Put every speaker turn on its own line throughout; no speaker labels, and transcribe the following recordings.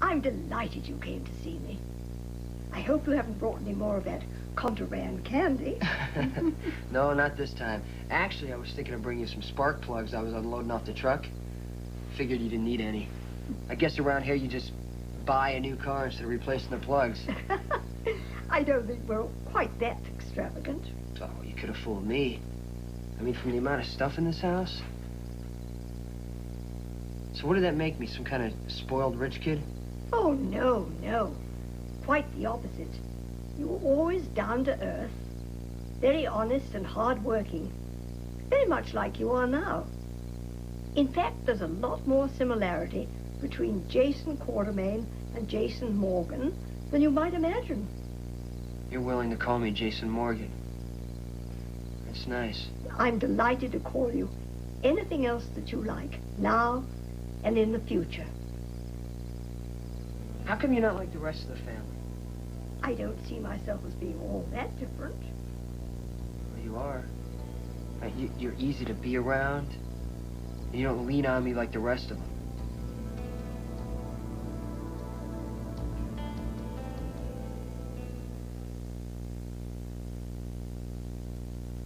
I'm delighted you came to see me. I hope you haven't brought any more of that contraband candy.
No, not this time. Actually, I was thinking of bringing you some spark plugs I was unloading off the truck. Figured you didn't need any. I guess around here you just buy a new car instead of replacing the plugs.
I don't think we're quite that extravagant.
Oh, you could have fooled me. I mean, from the amount of stuff in this house. So what did that make me, some kind of spoiled rich kid?
Oh, no, no. Quite the opposite. You were always down to earth, very honest and hard-working, very much like you are now. In fact, there's a lot more similarity between Jason Quartermain and Jason Morgan than you might imagine.
You're willing to call me Jason Morgan. That's nice.
I'm delighted to call you anything else that you like, now and in the future.
How come you're not like the rest of the family?
I don't see myself as being all that different.
Well, you are. You're easy to be around. And you don't lean on me like the rest of them.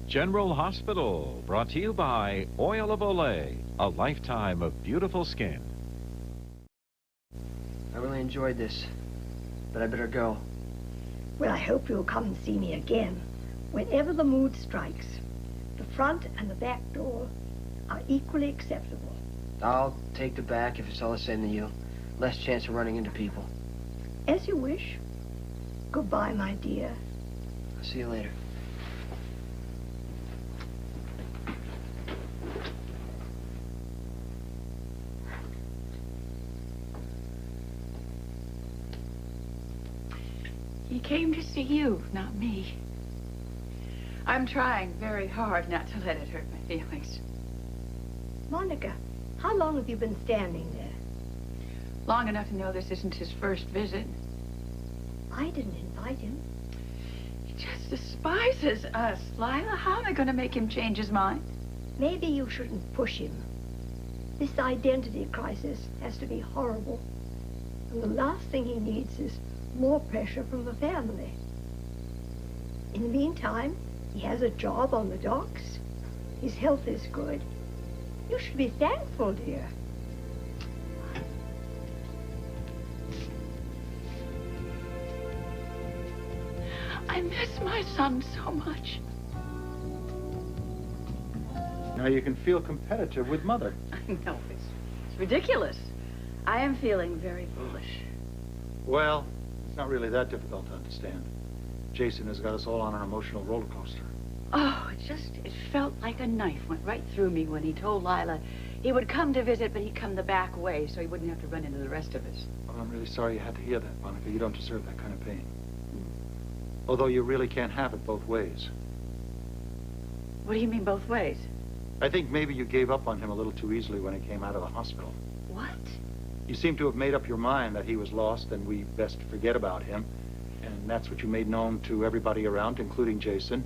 General Hospital, brought to you by Oil of Olay, a lifetime of beautiful skin.
I really enjoyed this, but I better go.
Well, I hope you'll come and see me again, whenever the mood strikes. The front and the back door are equally acceptable.
I'll take the back if it's all the same to you. Less chance of running into people.
As you wish. Goodbye, my dear.
I'll see you later.
He came to see you, not me. I'm trying very hard not to let it hurt my feelings.
Monica, how long have you been standing there?
Long enough to know this isn't his first visit.
I didn't invite him.
He just despises us. Lila, how am I going to make him change his mind?
Maybe you shouldn't push him. This identity crisis has to be horrible. And the last thing he needs is more pressure from the family. In the meantime, he has a job on the docks. His health is good. You should be thankful, dear.
I miss my son so much.
Now you can feel competitive with Mother.
I know, it's ridiculous. I am feeling very foolish.
Well, it's not really that difficult to understand. Jason has got us all on an emotional roller coaster.
Oh, it felt like a knife went right through me when he told Lila he would come to visit, but he'd come the back way so he wouldn't have to run into the rest of us.
Well, I'm really sorry you had to hear that, Monica. You don't deserve that kind of pain. Although you really can't have it both ways.
What do you mean both ways?
I think maybe you gave up on him a little too easily when he came out of the hospital.
What?
You seem to have made up your mind that he was lost and we best forget about him. And that's what you made known to everybody around, including Jason.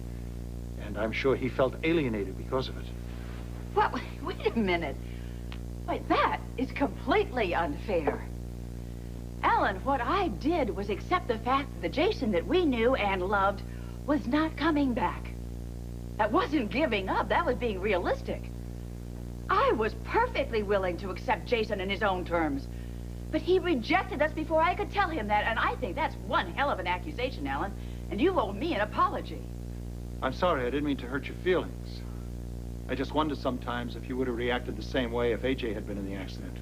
And I'm sure he felt alienated because of it.
What? Wait a minute. Wait, that is completely unfair. Alan, what I did was accept the fact that the Jason that we knew and loved was not coming back. That wasn't giving up, that was being realistic. I was perfectly willing to accept Jason in his own terms. But he rejected us before I could tell him that, and I think that's one hell of an accusation, Alan. And you owe me an apology.
I'm sorry, I didn't mean to hurt your feelings. I just wonder sometimes if you would have reacted the same way if AJ had been in the accident.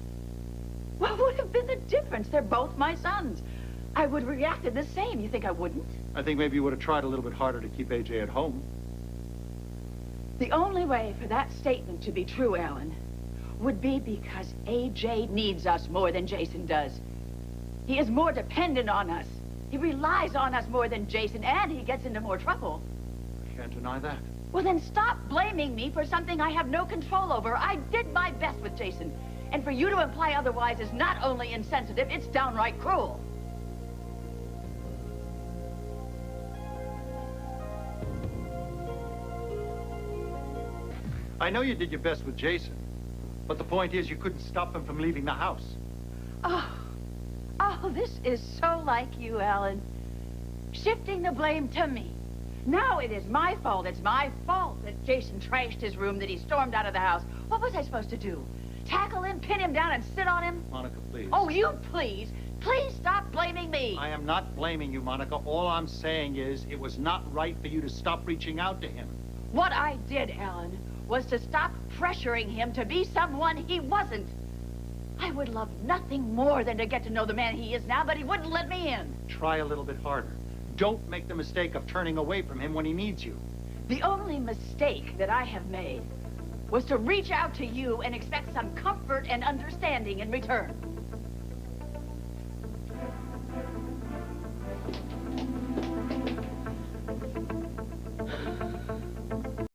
What would have been the difference? They're both my sons. I would have reacted the same. You think I wouldn't?
I think maybe you would have tried a little bit harder to keep AJ at home.
The only way for that statement to be true, Alan, would be because AJ needs us more than Jason does. He is more dependent on us. He relies on us more than Jason, and he gets into more trouble.
I can't deny that.
Well, then stop blaming me for something I have no control over. I did my best with Jason. And for you to imply otherwise is not only insensitive, it's downright cruel.
I know you did your best with Jason, but the point is you couldn't stop him from leaving the house.
Oh, Oh, this is so like you, Alan. Shifting the blame to me. Now it is my fault. It's my fault that Jason trashed his room, that he stormed out of the house. What was I supposed to do? Tackle him, pin him down, and sit on him?
Monica, please.
Oh, you please. Please stop blaming me.
I am not blaming you, Monica. All I'm saying is it was not right for you to stop reaching out to him.
What I did, Alan, was to stop pressuring him to be someone he wasn't. I would love nothing more than to get to know the man he is now, but he wouldn't let me in.
Try a little bit harder. Don't make the mistake of turning away from him when he needs you.
The only mistake that I have made was to reach out to you and expect some comfort and understanding in return.